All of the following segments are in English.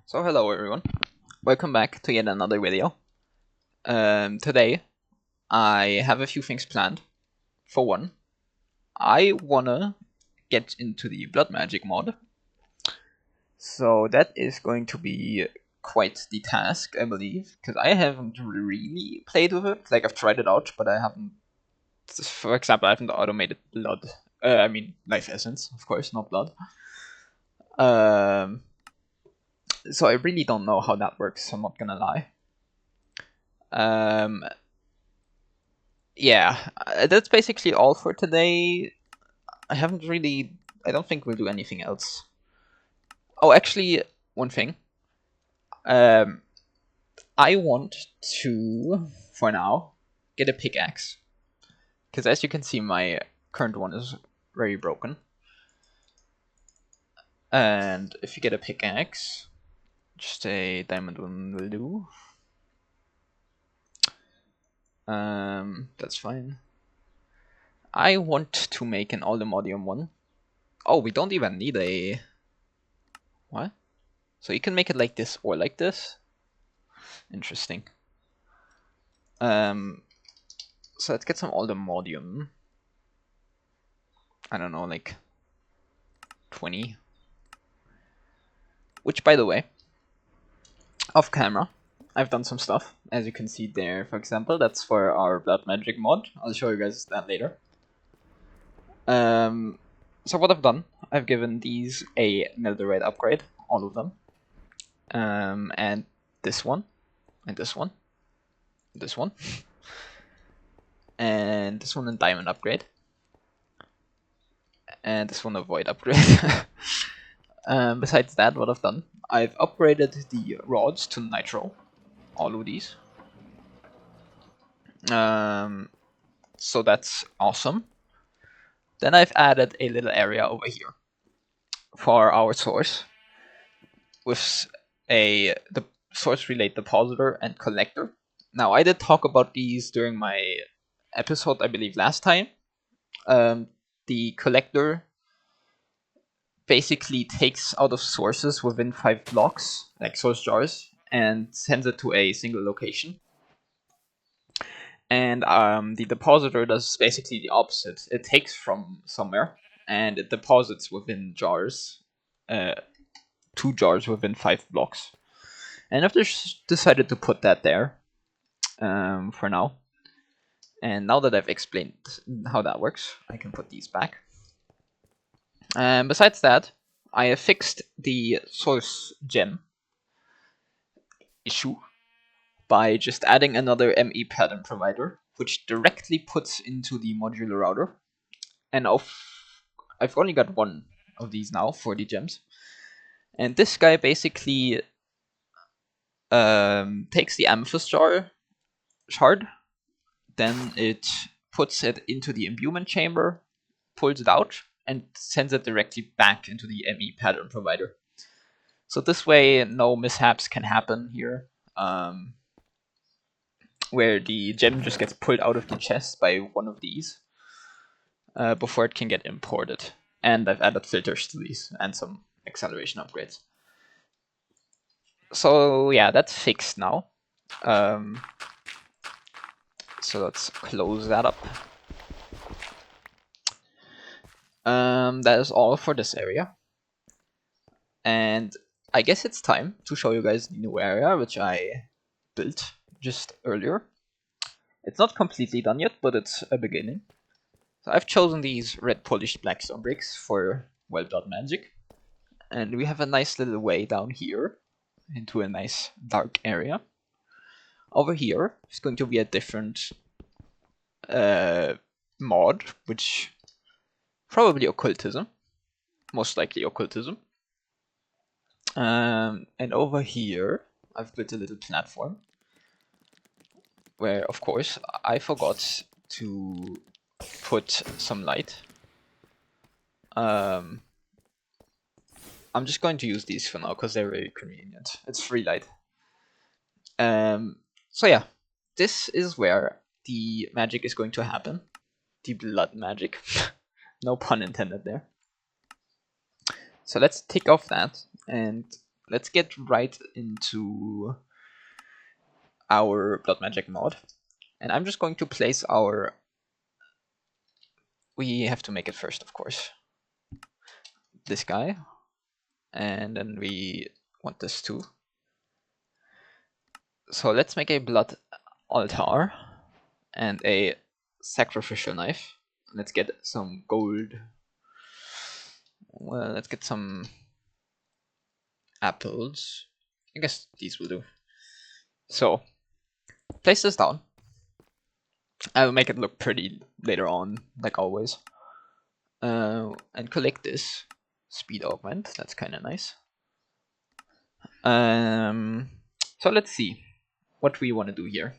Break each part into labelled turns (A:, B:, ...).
A: So hello everyone, welcome back to yet another video. Today I have a few things planned. For one, I wanna get into the blood magic mod. So that is going to be quite the task, I believe, because I haven't really played with it. Like I've tried it out, but I haven't. For example, I haven't automated blood. I mean life essence, of course, not blood. So I really don't know how that works. I'm not gonna lie. Yeah, that's basically all for today. I don't think we'll do anything else. Oh, actually, one thing. Um, I want to, for now, get a pickaxe. Because as you can see, my current one is very broken. And if you get a pickaxe, just a diamond one will do. That's fine. I want to make an Aldemodium one. Oh, we don't even need a... What? So you can make it like this or like this. Interesting. So let's get some Aldemodium. I don't know, like 20. Which, by the way, off camera, I've done some stuff. As you can see there, for example, that's for our Blood Magic mod. I'll show you guys that later. So what I've done, I've given these a netherite upgrade, all of them. And this one, and this one, this one, and this one a diamond upgrade, and this one a void upgrade. Besides that, what I've done, I've upgraded the rods to nitro, all of these. So that's awesome. Then I've added a little area over here for our source with the source relay depositor and collector. Now I did talk about these during my episode, I believe last time. The collector basically takes out of sources within 5 blocks, like source jars, and sends it to a single location. And the depositor does basically the opposite. It takes from somewhere and it deposits within jars, 2 jars within 5 blocks. And I've just decided to put that there for now. And now that I've explained how that works, I can put these back. Besides that, I have fixed the source gem issue by just adding another ME pattern provider, which directly puts into the modular router. And I've only got one of these now for the gems. And this guy basically takes the amethyst shard, then it puts it into the imbuement chamber, pulls it out, and sends it directly back into the ME pattern provider. So this way, no mishaps can happen here. Where the gem just gets pulled out of the chest by one of these before it can get imported. And I've added filters to these and some acceleration upgrades. So yeah, that's fixed now. So let's close that up. That is all for this area. And I guess it's time to show you guys the new area, which I built just earlier. It's not completely done yet, but it's a beginning. So I've chosen these red polished blackstone bricks for blood magic. And we have a nice little way down here into a nice dark area. Over here is going to be a different mod, which probably occultism, most likely occultism. And over here I've built a little platform where, of course, I forgot to put some light. I'm just going to use these for now because they're very convenient. It's free light. So yeah, this is where the magic is going to happen. The blood magic. No pun intended there. So let's tick off that and let's get right into our blood magic mod, and I'm just going to place our. We have to make it first, of course. This guy, and then we want this too. So let's make a blood altar and a sacrificial knife. Let's get some gold. Well, let's get some apples. I guess these will do. So, place this down. I will make it look pretty later on, like always. And collect this. Speed augment, that's kind of nice. So let's see what we want to do here.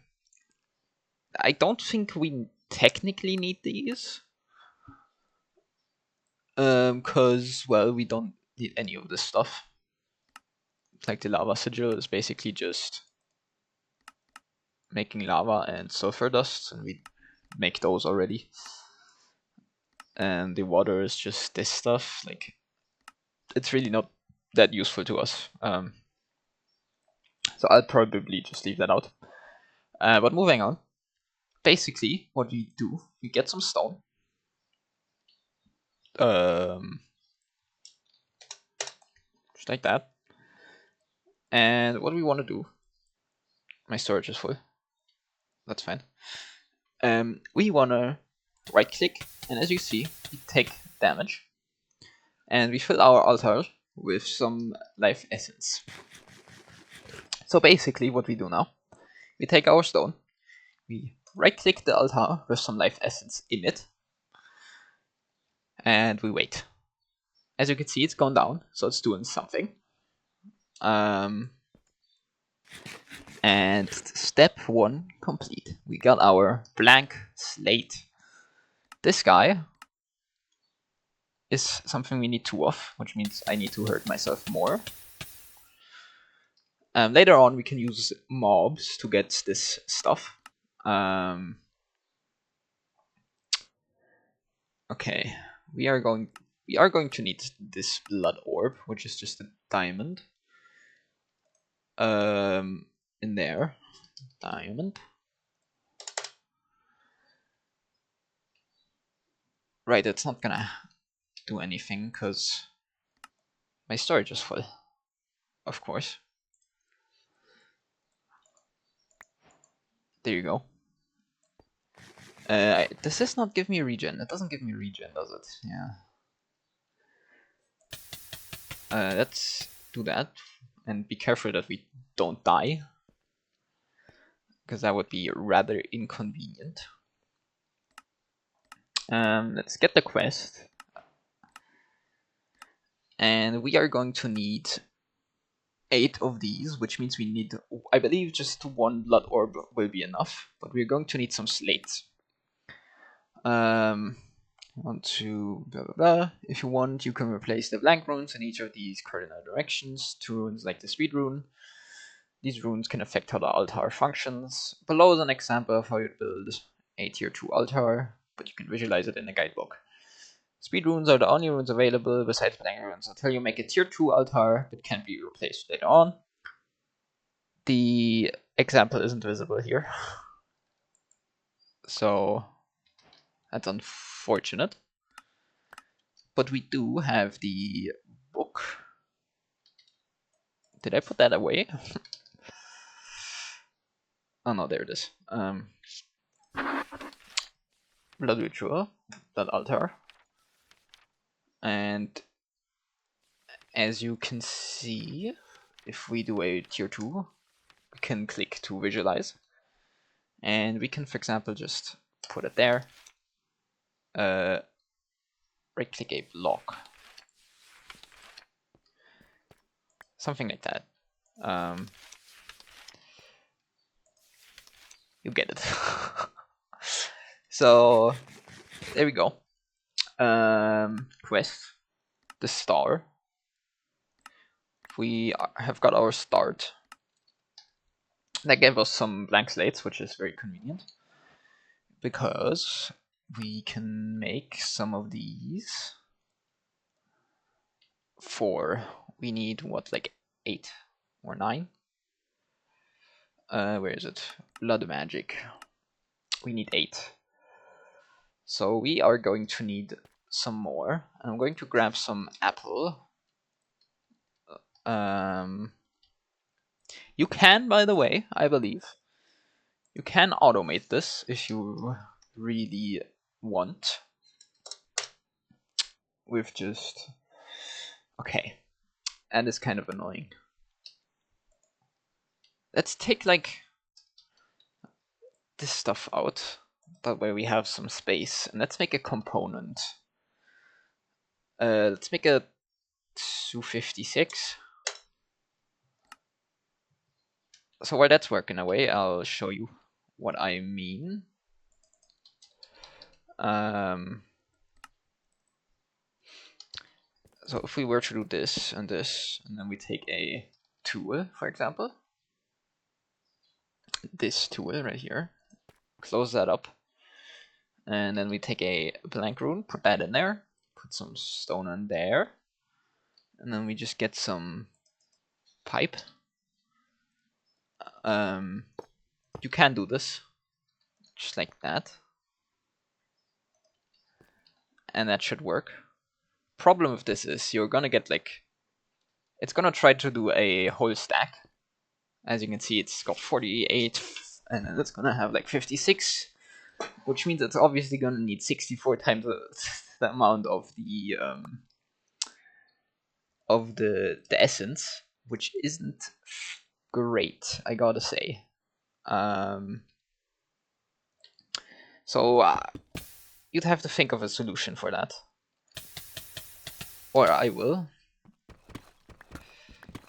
A: I don't think we technically need these. Cause, well, we don't need any of this stuff. Like the lava sigil is basically just making lava and sulfur dust, and we make those already. And the water is just this stuff. Like, it's really not that useful to us. So I'll probably just leave that out. But moving on. Basically, what we do, we get some stone. Just like that. And what we want to do, my storage is full. That's fine. We want to right click, and as you see, we take damage. And we fill our altar with some life essence. So basically what we do now, we take our stone, we right click the altar with some life essence in it, and we wait. As you can see, it's gone down, so it's doing something. And step 1 complete. We got our blank slate. This guy is something we need 2 of, which means I need to hurt myself more. Later on, we can use mobs to get this stuff. Okay, we are going to need this blood orb, which is just a diamond. In there, diamond. Right, it's not gonna do anything because my storage is full, of course. There you go. Does this not give me regen? It doesn't give me regen, does it? Yeah. Let's do that, and be careful that we don't die, because that would be rather inconvenient. Let's get the quest, and we are going to need 8 of these, which means we need, I believe, just 1 blood orb will be enough, but we're going to need some slates. Want to blah blah blah. If you want, you can replace the blank runes in each of these cardinal directions. 2 runes like the speed rune. These runes can affect how the altar functions. Below is an example of how you build a tier 2 altar, but you can visualize it in the guidebook. Speed runes are the only runes available besides blank runes until you make a tier 2 altar that can be replaced later on. The example isn't visible here, so that's unfortunate. But we do have the book. Did I put that away? Oh no, there it is. Blood ritual, blood altar. And as you can see, if we do a tier 2, we can click to visualize. And we can, for example, just put it there. Right click a block. Something like that. You get it. So there we go. Quest, the star. We have got our start. That gave us some blank slates, which is very convenient, because we can make some of these. 4. We need what, like 8 or 9. Where is it? Blood magic. We need 8. So we are going to need some more. I'm going to grab some apple. You can, by the way, I believe, you can automate this if you really want. With just... Okay. And it's kind of annoying. Let's take, like, this stuff out. That way we have some space. And let's make a component. Let's make a 256. So while that's working away, I'll show you what I mean. So if we were to do this, and then we take a tool, for example, this tool right here, close that up, and then we take a blank rune, put that in there, put some stone in there, and then we just get some pipe. You can do this, just like that, and that should work. Problem with this is you're gonna get like, it's gonna try to do a whole stack. As you can see, it's got 48, and then it's gonna have like 56, which means it's obviously gonna need 64 times the amount of the essence, which isn't great, I gotta say. So you'd have to think of a solution for that, or I will.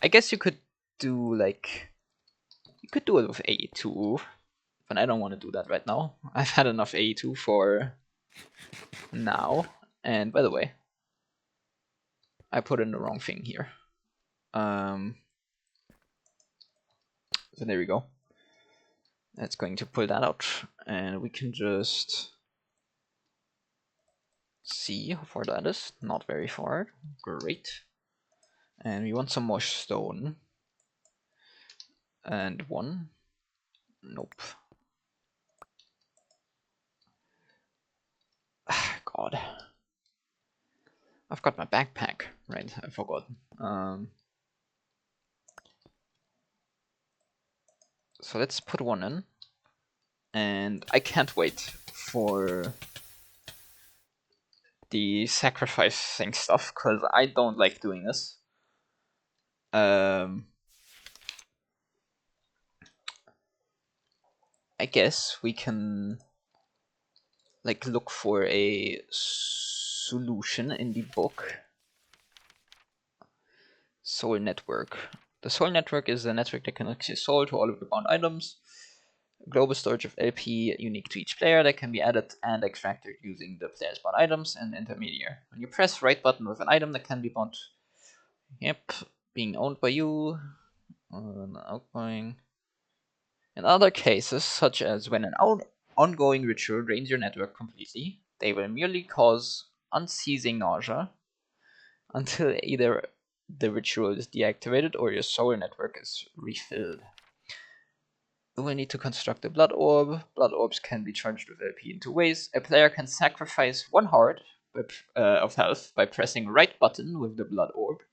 A: I guess you could do like, you could do it with A2, but I don't want to do that right now. I've had enough A2 for now. And by the way, I put in the wrong thing here. So there we go. That's going to pull that out, and we can just see how far that is. Not very far. Great. And we want some more stone. And 1. Nope. God. I've got my backpack. Right, I forgot. So let's put 1 in. And I can't wait for the sacrificing stuff, because I don't like doing this. I guess we can like look for a solution in the book. Soul network. The soul network is a network that connects your soul to all of your bound items. Global storage of LP unique to each player that can be added and extracted using the player's bound items and intermediary. When you press right button with an item that can be bound, yep, being owned by you, outgoing. In other cases, such as when an ongoing ritual drains your network completely, they will merely cause unceasing nausea until either the ritual is deactivated or your soul network is refilled. You will need to construct a blood orb. Blood orbs can be charged with LP in 2 ways. A player can sacrifice 1 heart of health by pressing right button with the blood orb,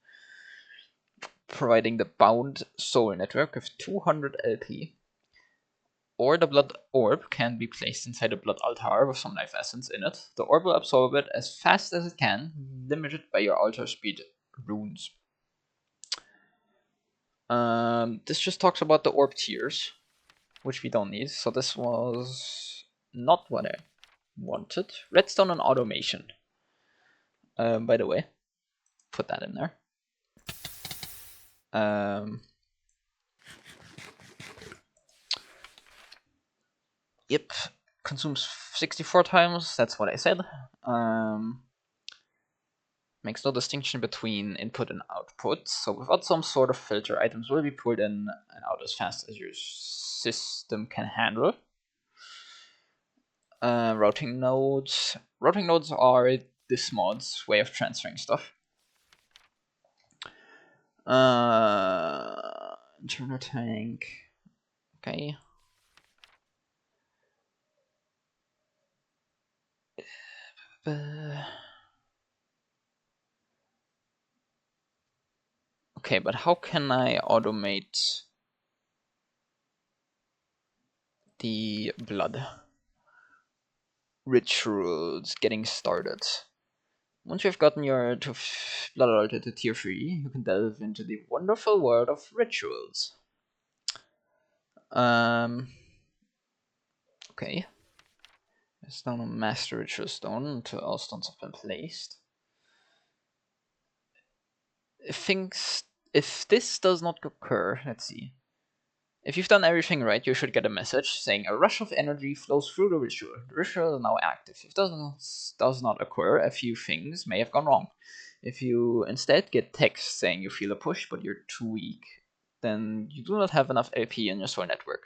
A: providing the bound soul network with 200 LP. Or the blood orb can be placed inside a blood altar with some life essence in it. The orb will absorb it as fast as it can, limited by your altar speed runes. This just talks about the orb tiers, which we don't need. So this was not what I wanted. Redstone and automation. By the way, put that in there. Yep, consumes 64 times, that's what I said. Makes no distinction between input and output, so without some sort of filter, items will be pulled in and out as fast as your system can handle. Routing nodes. Routing nodes are this mod's way of transferring stuff. Internal tank. Okay. Okay, but how can I automate the blood rituals getting started? Once you've gotten your blood altar to tier 3, you can delve into the wonderful world of rituals. Okay. There's now a master ritual stone until all stones have been placed. If this does not occur, let's see. If you've done everything right, you should get a message saying a rush of energy flows through the ritual. The ritual is now active. If it does not occur, a few things may have gone wrong. If you instead get text saying you feel a push but you're too weak, then you do not have enough LP in your soul network.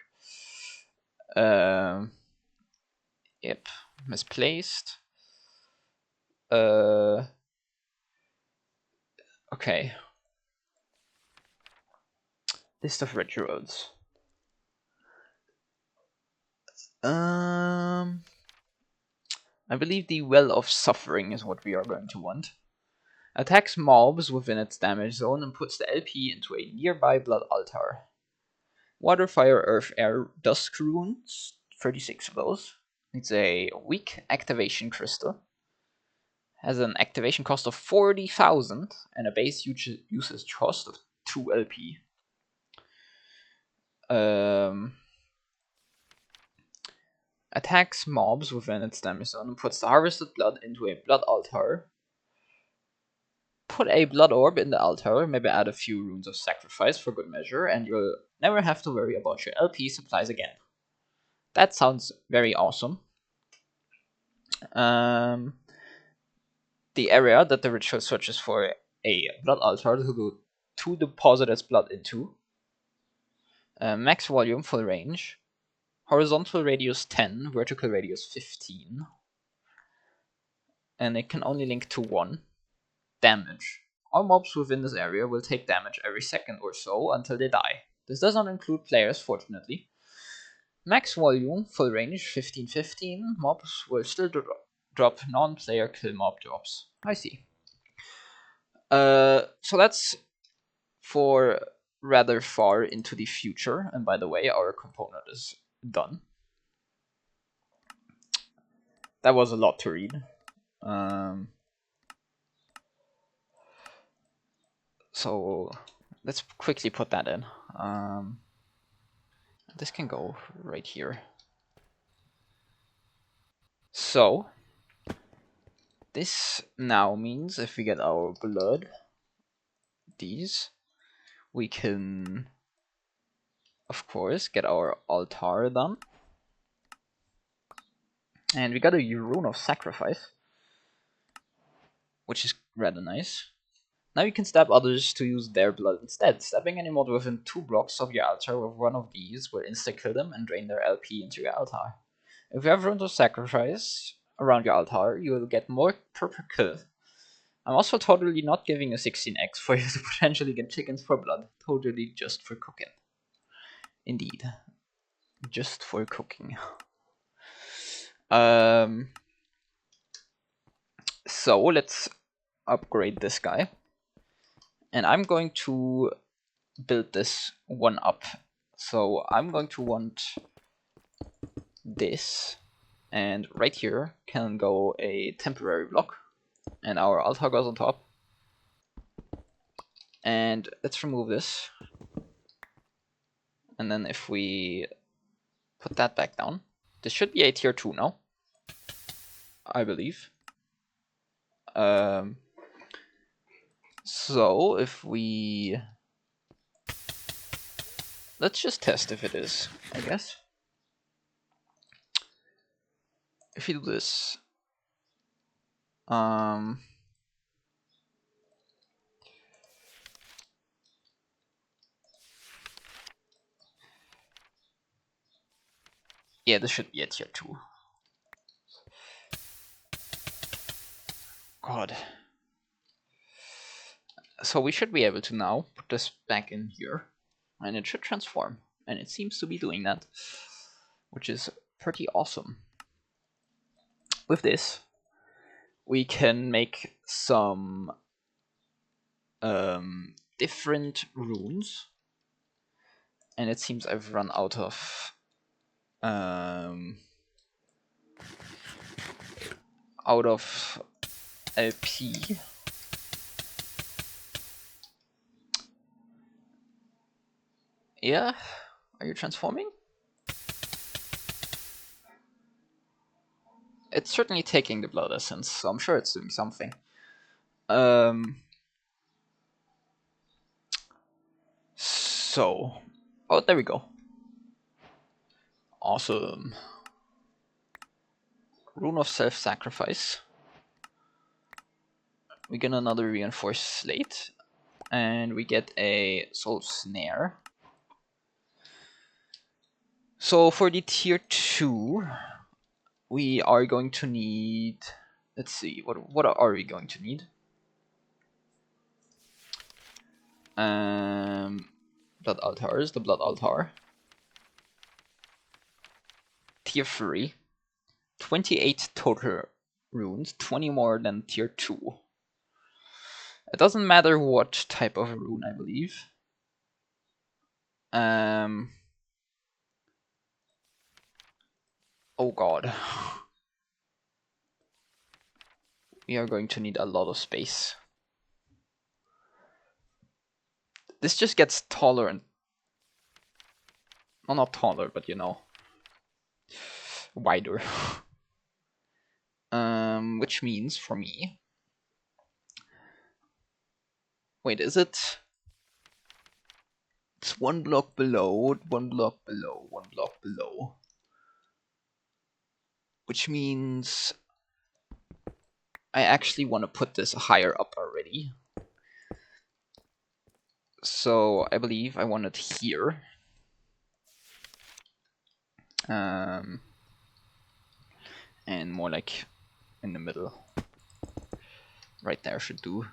A: Yep, misplaced. Okay. List of rituals. I believe the Well of Suffering is what we are going to want. Attacks mobs within its damage zone and puts the LP into a nearby blood altar. Water, fire, earth, air, dusk runes, 36 of those. It's a weak activation crystal. Has an activation cost of 40,000 and a base usage cost of 2 LP. Attacks mobs within its damage zone and puts the harvested blood into a blood altar. Put a blood orb in the altar, maybe add a few runes of sacrifice for good measure, and you'll never have to worry about your LP supplies again. That sounds very awesome. The area that the ritual searches for a blood altar to deposit its blood into. Max volume, full range. Horizontal radius 10, vertical radius 15. And it can only link to 1. Damage. All mobs within this area will take damage every second or so until they die. This does not include players, fortunately. Max volume, full range, 15-15. Mobs will still drop non-player kill mob drops. I see. So that's for rather far into the future. And by the way, our component is done. That was a lot to read. So let's quickly put that in. This can go right here. So this now means if we get our blood, these, we can, of course, get our altar done. And we got a rune of sacrifice, which is rather nice. Now you can stab others to use their blood instead. Stabbing any mod within 2 blocks of your altar with one of these will insta-kill them and drain their LP into your altar. If you have runes of sacrifice around your altar, you will get more per kill. I'm also totally not giving a 16x for you to potentially get chickens for blood. Totally just for cooking. Indeed. Just for cooking. So let's upgrade this guy. And I'm going to build this one up. So I'm going to want this. And right here can go a temporary block. And our altar goes on top. And let's remove this. And then if we put that back down, this should be a tier 2 now, I believe. So if we... Let's just test if it is, I guess. If you do this... Yeah, this should be a tier 2. God. So we should be able to now put this back in here, and it should transform. And it seems to be doing that, which is pretty awesome. With this, we can make some different runes. And it seems I've run out of LP. Yeah, are you transforming? It's certainly taking the blood essence, so I'm sure it's doing something. So, oh, there we go. Awesome. Rune of self-sacrifice. We get another reinforced slate, and we get a soul snare. So for the tier 2, we are going to need, let's see, what are we going to need? Blood altars, the blood altar. Tier 3, 28 total runes, 20 more than tier 2. It doesn't matter what type of rune, I believe. Oh god. We are going to need a lot of space. This just gets taller and... well, not taller, but you know. Wider. Which means, for me... wait, is it... it's one block below, one block below, one block below. Which means... I actually want to put this higher up already. So, I believe I want it here. And more like in the middle. Right there should do.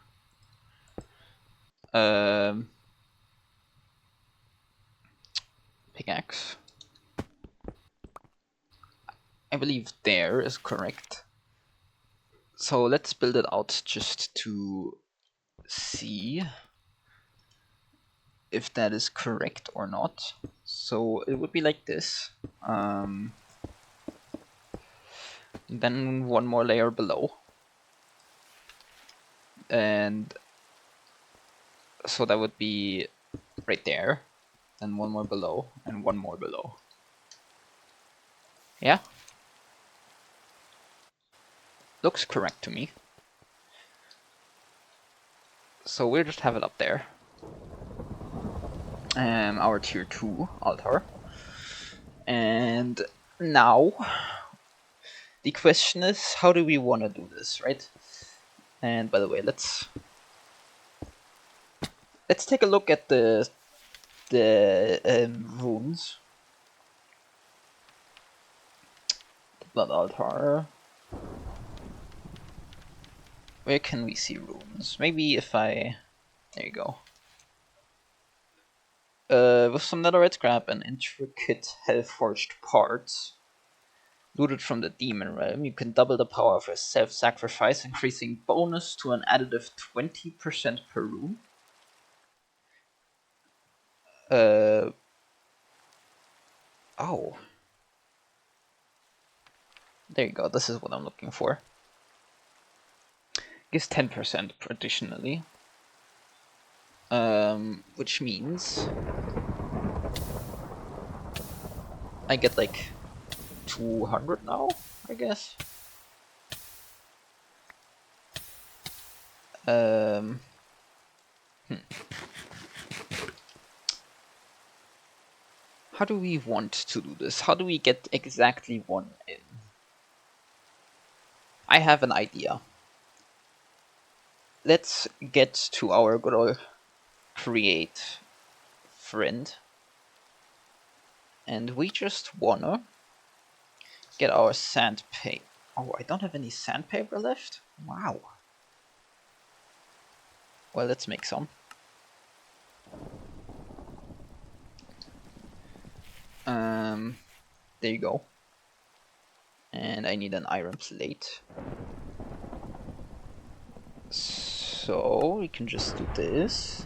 A: Pickaxe. I believe there is correct. So let's build it out just to see if that is correct or not. So it would be like this. Then one more layer below. And so that would be right there. And one more below, and one more below. Yeah? Looks correct to me. So we'll just have it up there. Our tier 2 altar. And now the question is, how do we want to do this, right? And by the way, let's take a look at the runes. The blood altar. Where can we see runes? Maybe if I... there you go. With some netherite scrap and intricate hell-forged parts looted from the demon realm, you can double the power of a self-sacrifice, increasing bonus to an additive 20% per rune. Oh. There you go, this is what I'm looking for. Gives 10% additionally. Which means I get like 200 now, I guess. How do we want to do this? How do we get exactly one in? I have an idea. Let's get to our good old create friend. And we just wanna get our sandpaper. Oh, I don't have any sandpaper left? Wow. Well, let's make some. There you go. And I need an iron plate. So we can just do this.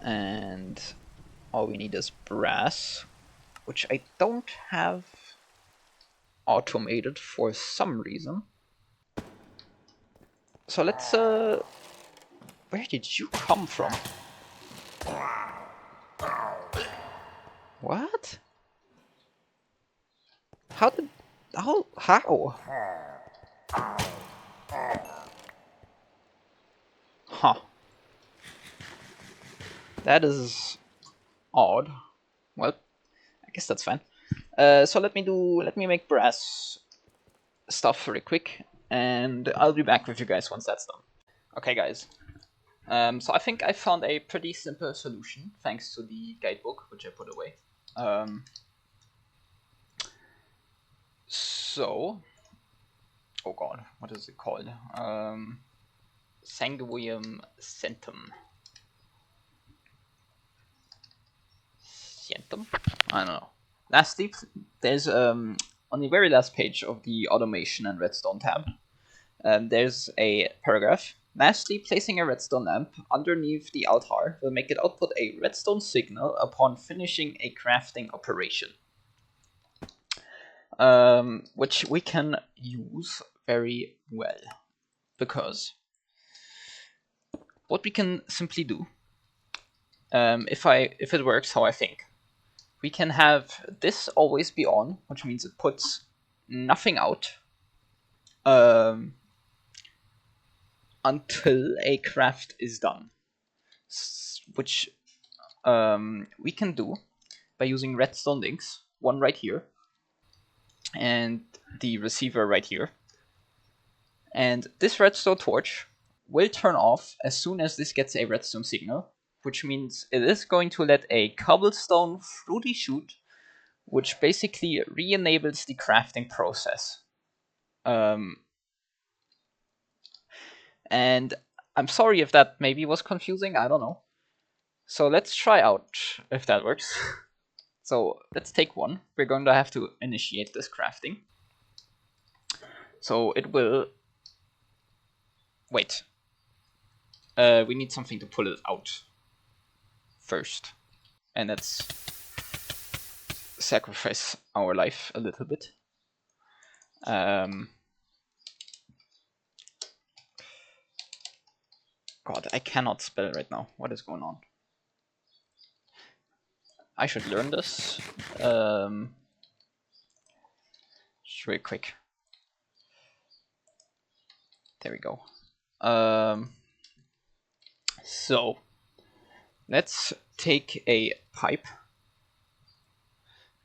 A: And all we need is brass, which I don't have automated for some reason. So let's where did you come from? What? How did how? Huh. That is odd. Well, I guess that's fine. So let me make brass stuff very quick, and I'll be back with you guys once that's done. Okay, guys. So I think I found a pretty simple solution thanks to the guidebook, which I put away. So, oh god, what is it called? Sanguium centum. Centum? I don't know. Lastly, there's on the very last page of the automation and redstone tab, there's a paragraph. Lastly, placing a redstone lamp underneath the altar will make it output a redstone signal upon finishing a crafting operation. Which we can use very well, because what we can simply do, if it works how I think, we can have this always be on, which means it puts nothing out until a craft is done, which we can do by using redstone links, one right here and the receiver right here. And this redstone torch will turn off as soon as this gets a redstone signal, which means it is going to let a cobblestone fruity shoot, which basically re-enables the crafting process. And I'm sorry if that maybe was confusing, I don't know. So let's try out if that works. So let's take one. We're going to have to initiate this crafting. So it will... Wait. We need something to pull it out first. And let's sacrifice our life a little bit. God, I cannot spell right now. What is going on? I should learn this. Just real quick. There we go. So let's take a pipe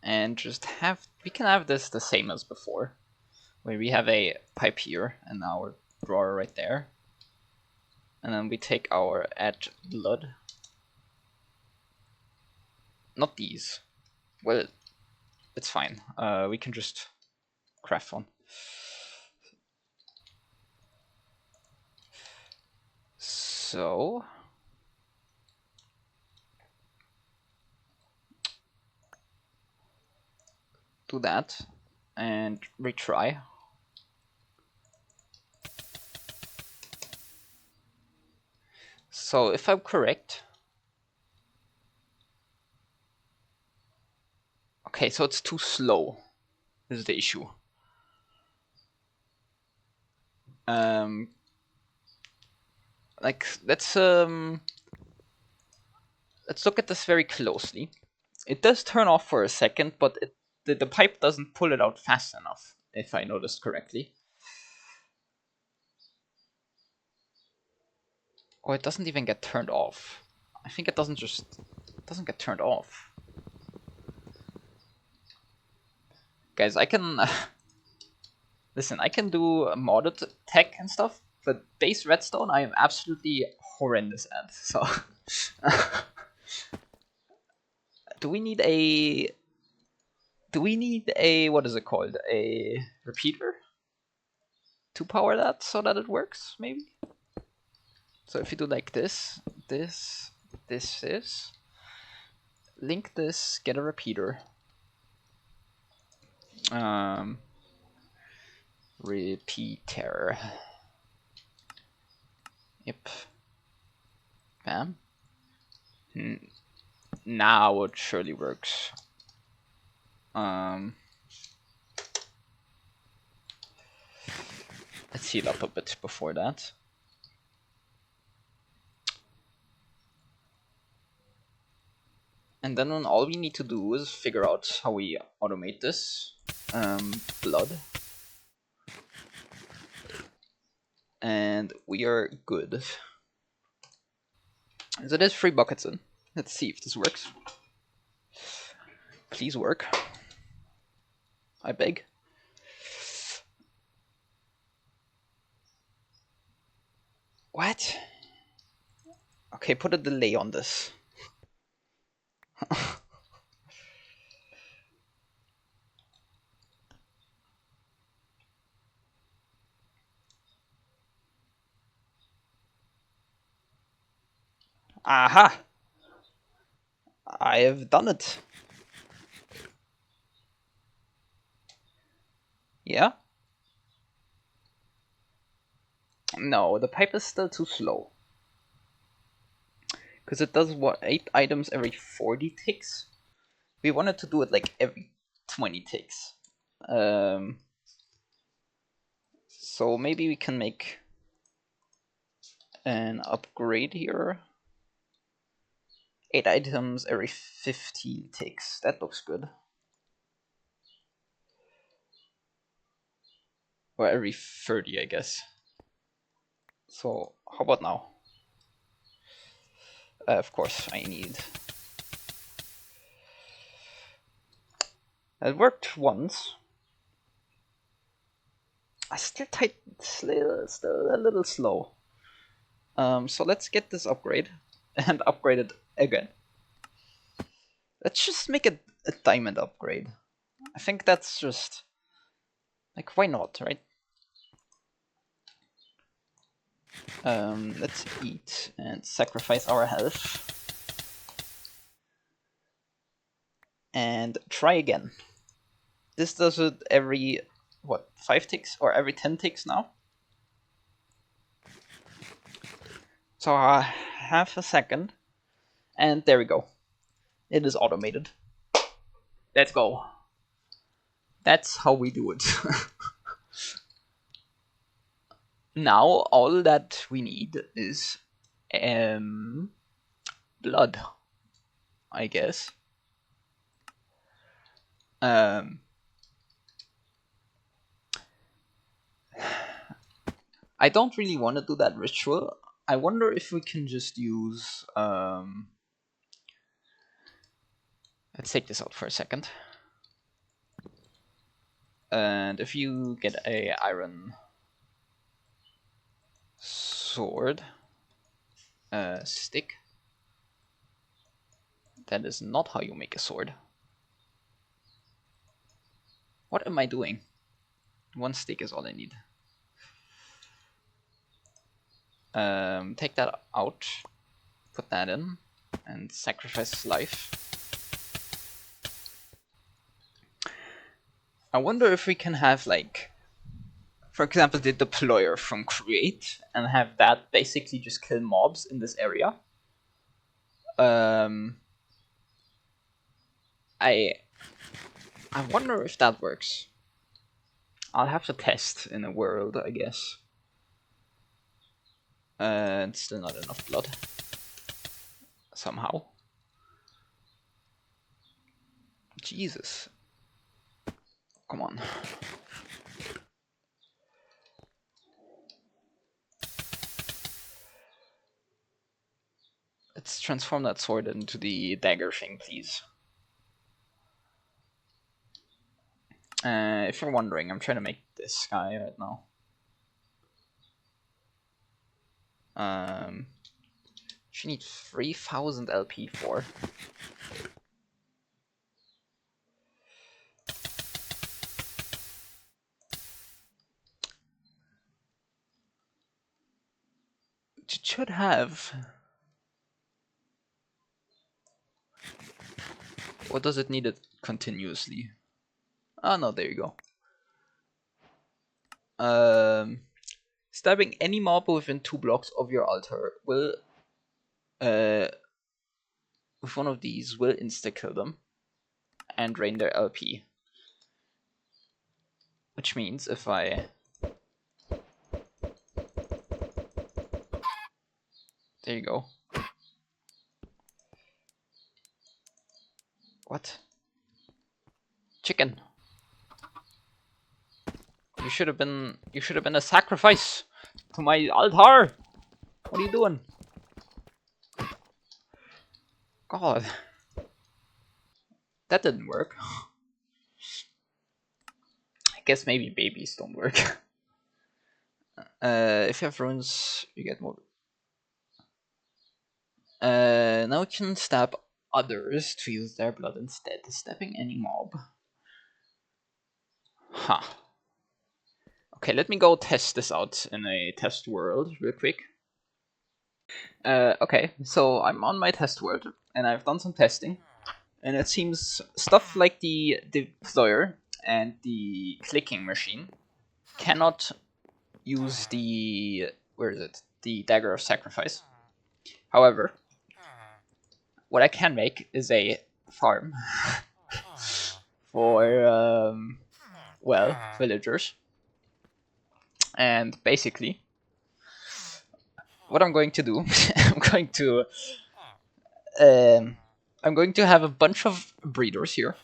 A: and just we can have this the same as before, where we have a pipe here and our drawer right there, and then we take our add blood. Not these. Well, it's fine. We can just craft one. So do that and retry. So if I'm correct, okay, so it's too slow is the issue. Like let's look at this very closely. It does turn off for a second, but the pipe doesn't pull it out fast enough, if I noticed correctly. Or it doesn't even get turned off. I think it doesn't get turned off. Guys, I can listen, I can do modded tech and stuff, but base redstone I am absolutely horrendous at. So do we need a what is it called? A repeater to power that so that it works, maybe? So if you do like this, link this, get a repeater. Repeater. Yep. Bam. Now it surely works. Let's heal up a bit before that. And then all we need to do is figure out how we automate this. Blood. And we are good. So there's 3 buckets in. Let's see if this works. Please work. I beg. What? Okay, put a delay on this. Aha! I have done it. Yeah? No, the pipe is still too slow. Because it does what, 8 items every 40 ticks? We wanted to do it like every 20 ticks. So maybe we can make an upgrade here. 8 items every 15 ticks. That looks good. Or every 30, I guess. So how about now? Of course, I need. It worked once. I still still a little slow. So let's get this upgrade and upgrade it again. Let's just make it a diamond upgrade. I think that's just like, why not, right? Let's eat and sacrifice our health. And try again. This does it every, what, 5 ticks? Or every 10 ticks now? So half a second. And there we go. It is automated. Let's go. That's how we do it. Now all that we need is blood, I guess. I don't really want to do that ritual. I wonder if we can just use let's take this out for a second. And if you get a iron sword stick, that is not how you make a sword. What am I doing? 1 stick is all I need. Take that out, put that in, and sacrifice his life. I wonder if we can have, like, for example, the deployer from Create, and have that basically just kill mobs in this area. I wonder if that works. I'll have to test in a world, I guess. It's still not enough blood. Somehow. Jesus. Come on. Let's transform that sword into the dagger thing, please. If you're wondering, I'm trying to make this guy right now. You need 3000 LP for. It should have. Or does it need it continuously? Oh no, there you go. Stabbing any mob within 2 blocks of your altar will, with one of these, will insta-kill them and drain their LP. Which means if I... There you go. What? Chicken. You should have been a sacrifice to my altar. What are you doing? God. That didn't work. I guess maybe babies don't work. If you have runes, you get more. Now you can stab others to use their blood instead, stabbing any mob. Huh. Okay, let me go test this out in a test world real quick. Okay, so I'm on my test world, and I've done some testing, and it seems stuff like the deployer and the clicking machine cannot use the... where is it? The Dagger of Sacrifice. However, what I can make is a farm for, well, villagers. And basically, what I'm going to do, I'm going to have a bunch of breeders here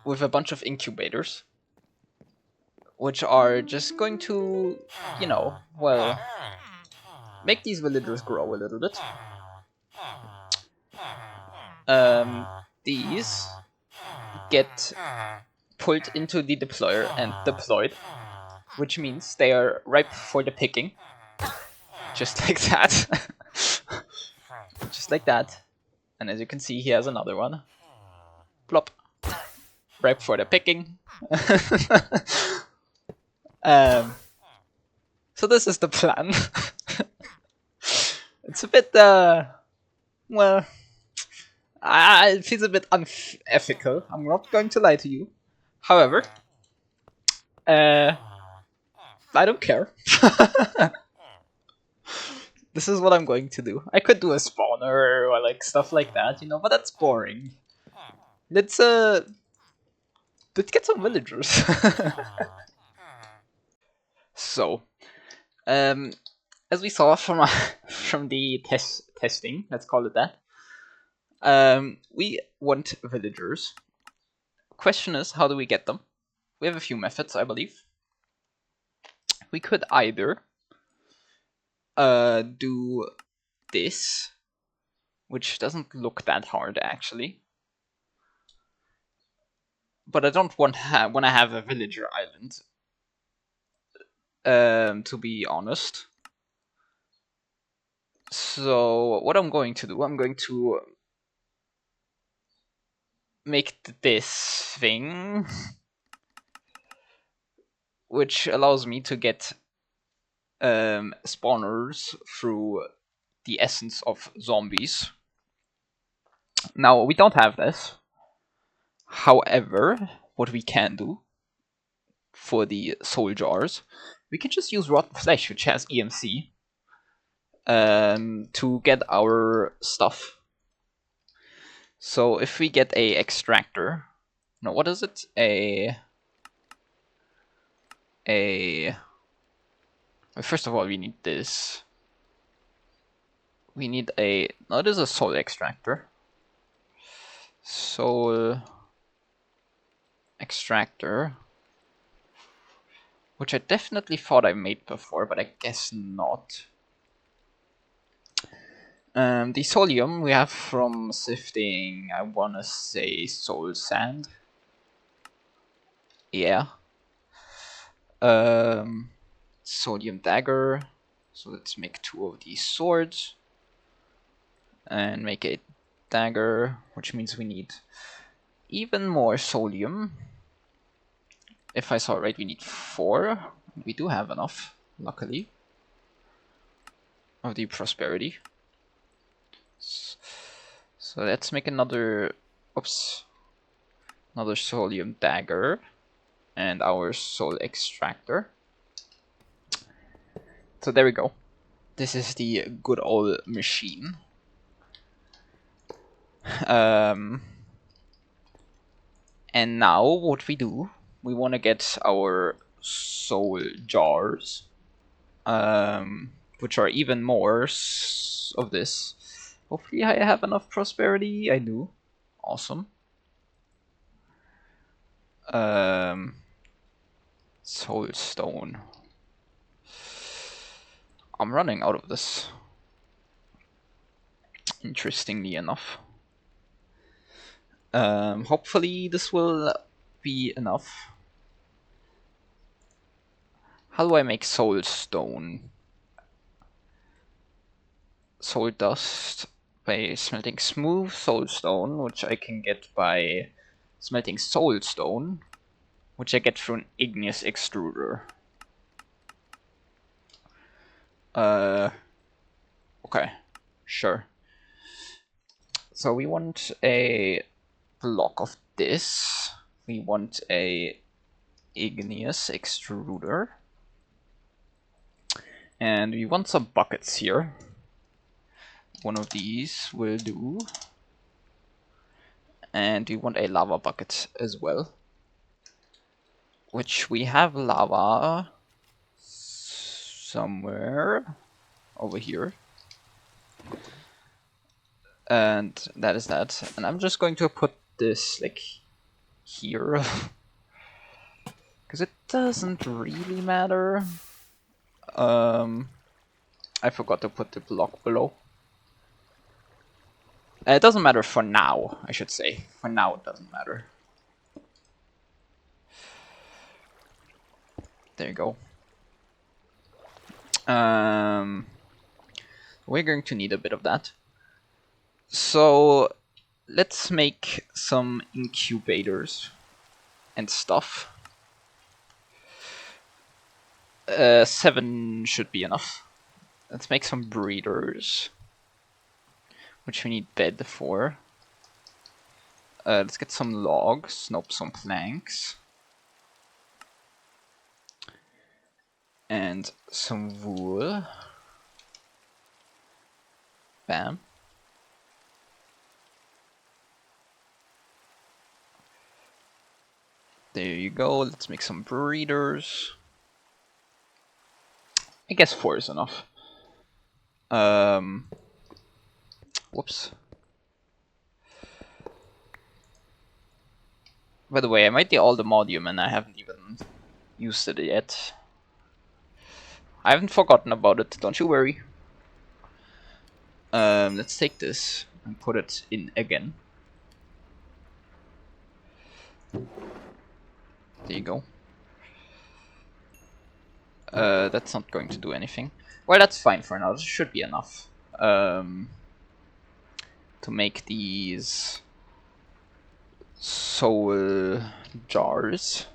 A: with a bunch of incubators, which are just going to, you know, well, make these villagers grow a little bit. These get pulled into the deployer and deployed, which means they are ripe for the picking. Just like that. Just like that. And as you can see, he has another one. Plop. Ripe for the picking. So this is the plan. It's a bit, well, it feels a bit unethical. I'm not going to lie to you. However, I don't care. This is what I'm going to do. I could do a spawner or like stuff like that, you know, but that's boring. Let's get some villagers. So, as we saw from from the testing, let's call it that, we want villagers. Question is, how do we get them? We have a few methods, I believe. We could either do this, which doesn't look that hard actually, but I don't want to have a villager island. To be honest. So what I'm going to do, I'm going to make this thing, which allows me to get spawners through the essence of zombies. Now, we don't have this. However, what we can do for the soul jars, we can just use rotten flesh, which has EMC, to get our stuff. So if we get a extractor, no, what is it? First of all, we need this. We need a... No, it is a soul extractor. Soul extractor. Which I definitely thought I made before, but I guess not. The solium we have from sifting, I wanna say soul sand. Yeah. Sodium dagger. So let's make 2 of these swords. And make a dagger, which means we need even more solium. If I saw it right, we need 4. We do have enough, luckily, of the prosperity. So let's make another... Oops. Another solium dagger. And our soul extractor. So there we go. This is the good old machine. And now what we do, we want to get our soul jars, which are even more of this. Hopefully I have enough prosperity. I do. Awesome. Soul stone. I'm running out of this. Interestingly enough. Hopefully this will be enough. How do I make soul stone? Soul dust by smelting smooth soul stone, which I can get by smelting soul stone, which I get through an igneous extruder. Okay, sure. So we want a block of this. We want a igneous extruder. And we want some buckets here. One of these will do. And we want a lava bucket as well. Which we have lava somewhere over here. And that is that. And I'm just going to put this like here. Because it doesn't really matter. I forgot to put the block below. It doesn't matter for now, I should say. For now it doesn't matter. There you go. We're going to need a bit of that. So let's make some incubators and stuff. 7 should be enough. Let's make some breeders, which we need bed for. Let's get some logs, nope, some planks. And some wool. Bam. There you go, let's make some breeders. I guess 4 is enough. Whoops. By the way, I might be all the modium and I haven't even used it yet. I haven't forgotten about it, don't you worry. Let's take this and put it in again. There you go. That's not going to do anything. Well, that's fine for now. This should be enough to make these soul jars.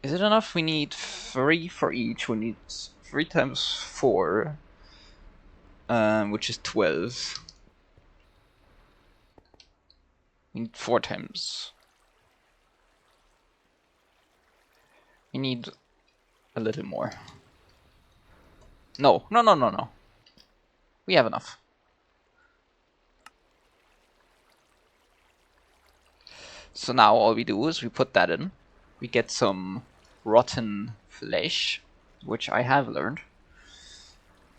A: Is it enough? We need 3 for each. We need 3 times 4, which is 12. We need 4 times. We need a little more. No. We have enough. So now all we do is we put that in. We get some rotten flesh, which I have learned.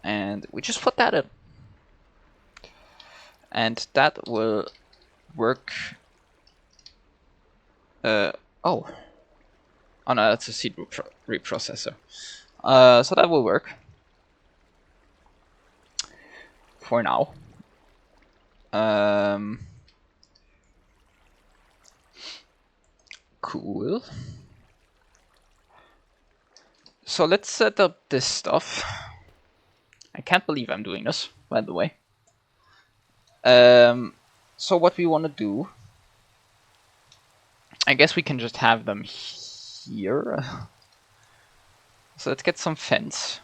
A: And we just put that in. And that will work. Oh no, that's a seed reprocessor. So that will work. For now. Cool. So let's set up this stuff. I can't believe I'm doing this, by the way. So what we want to do, I guess we can just have them here. So let's get some fence.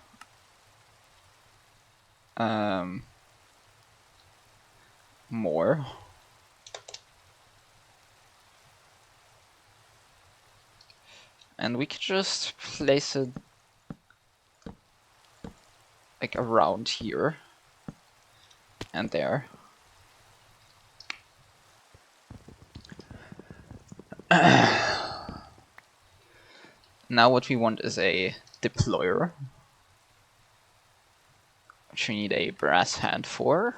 A: More. And we could just place it like around here and there. Now what we want is a deployer, which we need a brass hand for.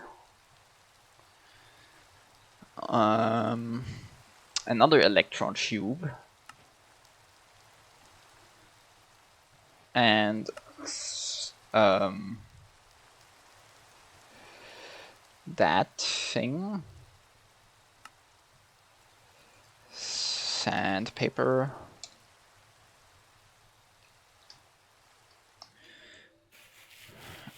A: Another electron tube. And that thing. Sandpaper.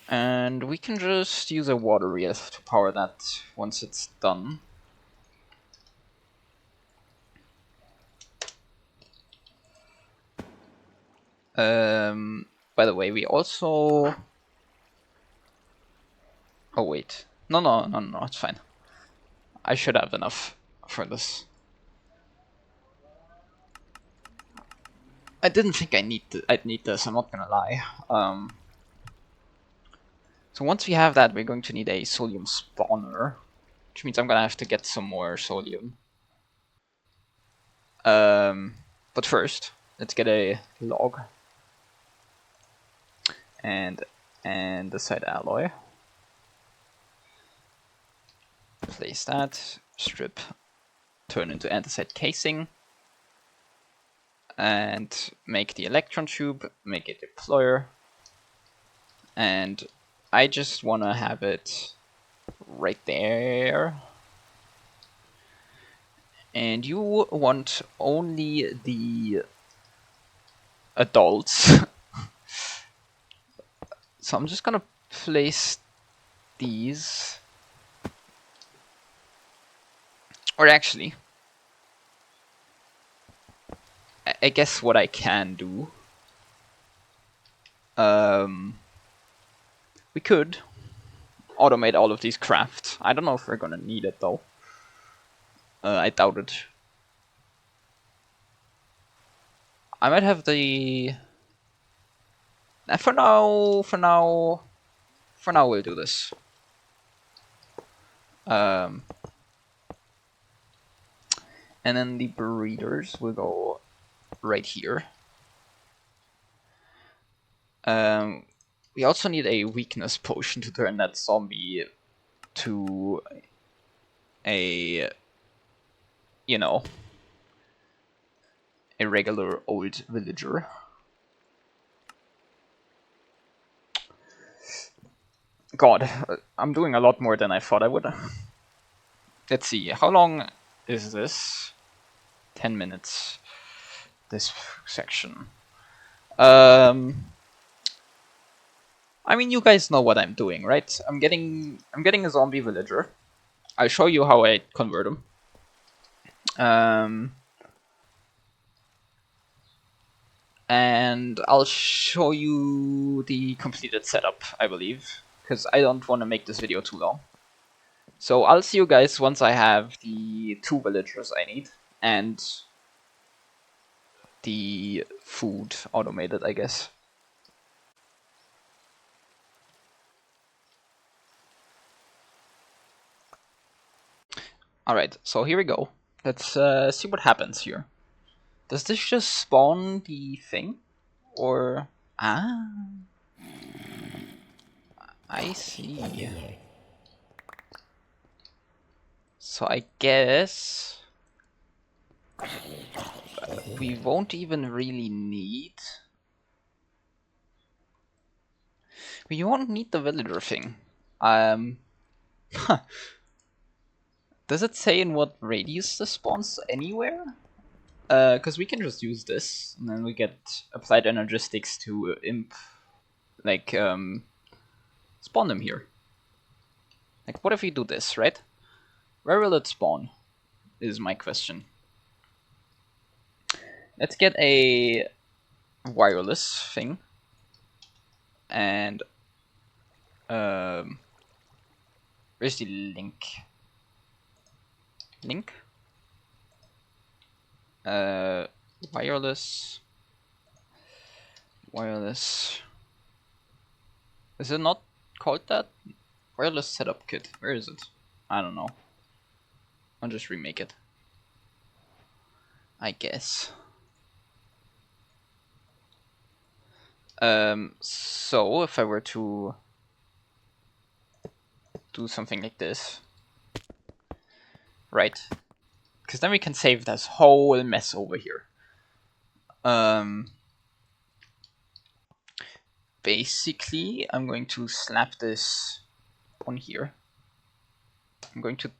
A: And we can just use a water reel to power that once it's done. By the way, we also... Oh wait. No, it's fine. I should have enough for this. I didn't think I'd need this, I'm not gonna lie. So once we have that, we're going to need a sodium spawner, which means I'm gonna have to get some more sodium. But first, let's get a log and andesite alloy. Place that, strip, turn into andesite casing, and make the electron tube, make a deployer, and I just want to have it right there. And you want only the adults. So I'm just gonna place these. Or actually, I guess what I can do, we could automate all of these crafts. I don't know if we're gonna need it though. I doubt it. I might have the... For now we'll do this. And then the breeders will go right here. We also need a weakness potion to turn that zombie to a, you know, a regular old villager. God, I'm doing a lot more than I thought I would. Let's see, how long is this? 10 minutes. This section. I mean, you guys know what I'm doing, right? I'm getting a zombie villager. I'll show you how I convert him. And I'll show you the completed setup, I believe, because I don't want to make this video too long. So I'll see you guys once I have the 2 villagers I need, and the food automated, I guess. Alright, so here we go. Let's see what happens here. Does this just spawn the thing? Or... Ah... I see. So I guess... we won't even really need... We won't need the villager thing. Does it say in what radius this spawns anywhere? Because we can just use this, and then we get applied energistics to spawn them here. Like, what if we do this, right? Where will it spawn? Is my question. Let's get a wireless thing. And where's the link? Link? Wireless. wireless. Is it not called that? Wireless setup kit. Where is it? I don't know. I'll just remake it, I guess. So if I were to do something like this, right? Because then we can save this whole mess over here. Basically, I'm going to slap this on here. I'm going to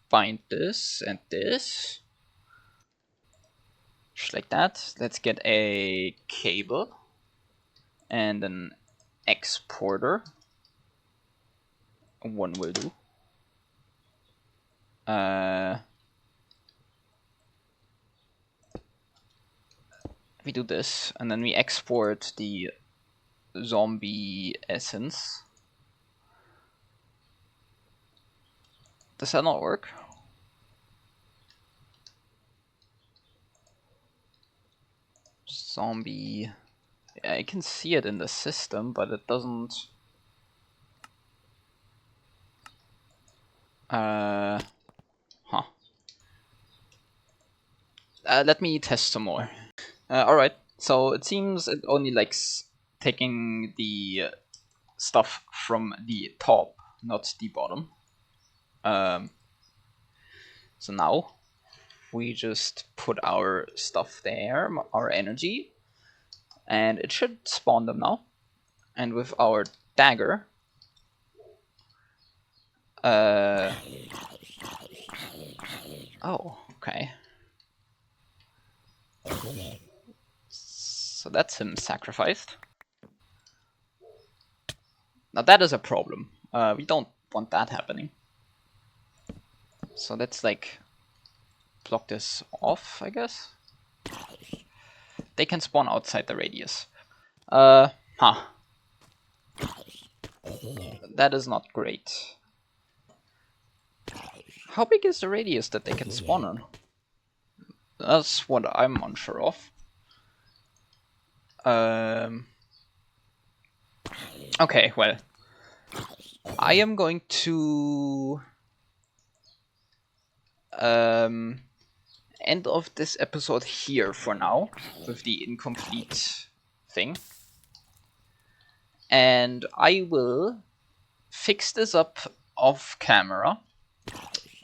A: bind this and this. Just like that. Let's get a cable and an exporter. One will do. We do this, and then we export the zombie essence. Does that not work? Zombie. Yeah, I can see it in the system, but it doesn't. Let me test some more. Alright, so it seems it only likes taking the stuff from the top, not the bottom. So now we just put our stuff there, our energy, and it should spawn them now. And with our dagger, oh, okay. So that's him sacrificed. Now that is a problem. We don't want that happening. So let's like block this off, I guess. They can spawn outside the radius. That is not great. How big is the radius that they can spawn on? That's what I'm unsure of. Okay, well, I am going to end of this episode here for now with the incomplete thing, and I will fix this up off camera,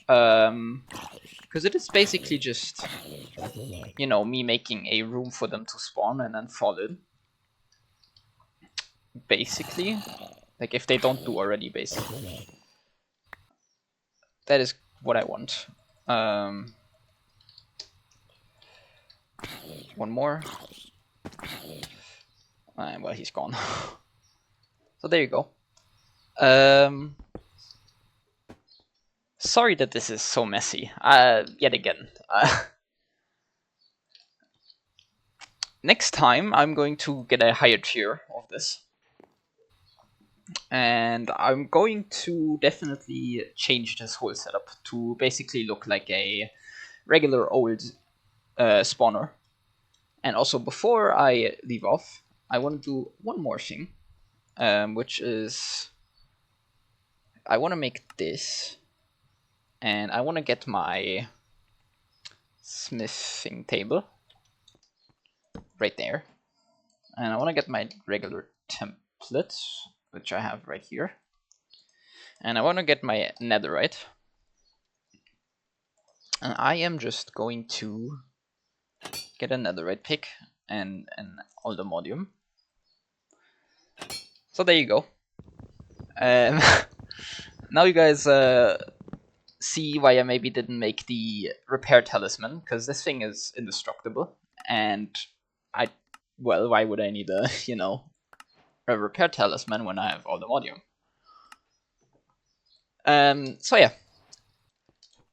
A: because it is basically just, you know, me making a room for them to spawn and then fall in. Basically, like if they don't do already, basically. That is what I want. One more. Well, he's gone. So there you go. Sorry that this is so messy. Yet again. Next time, I'm going to get a higher tier of this. And I'm going to definitely change this whole setup to basically look like a regular old spawner. And also, before I leave off, I want to do one more thing, which is I want to make this, and I want to get my smithing table right there, and I want to get my regular templates, which I have right here, and I want to get my netherite, and I am just going to get a netherite pick and an aldermodium. So there you go. Now you guys see why I maybe didn't make the repair talisman, because this thing is indestructible, and well, why would I need a, you know, a repair talisman when I have aldermodium? So yeah,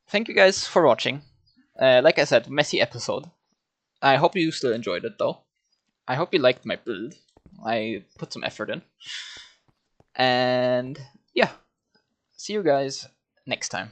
A: thank you guys for watching. Like I said, messy episode. I hope you still enjoyed it though. I hope you liked my build. I put some effort in. And yeah, see you guys next time.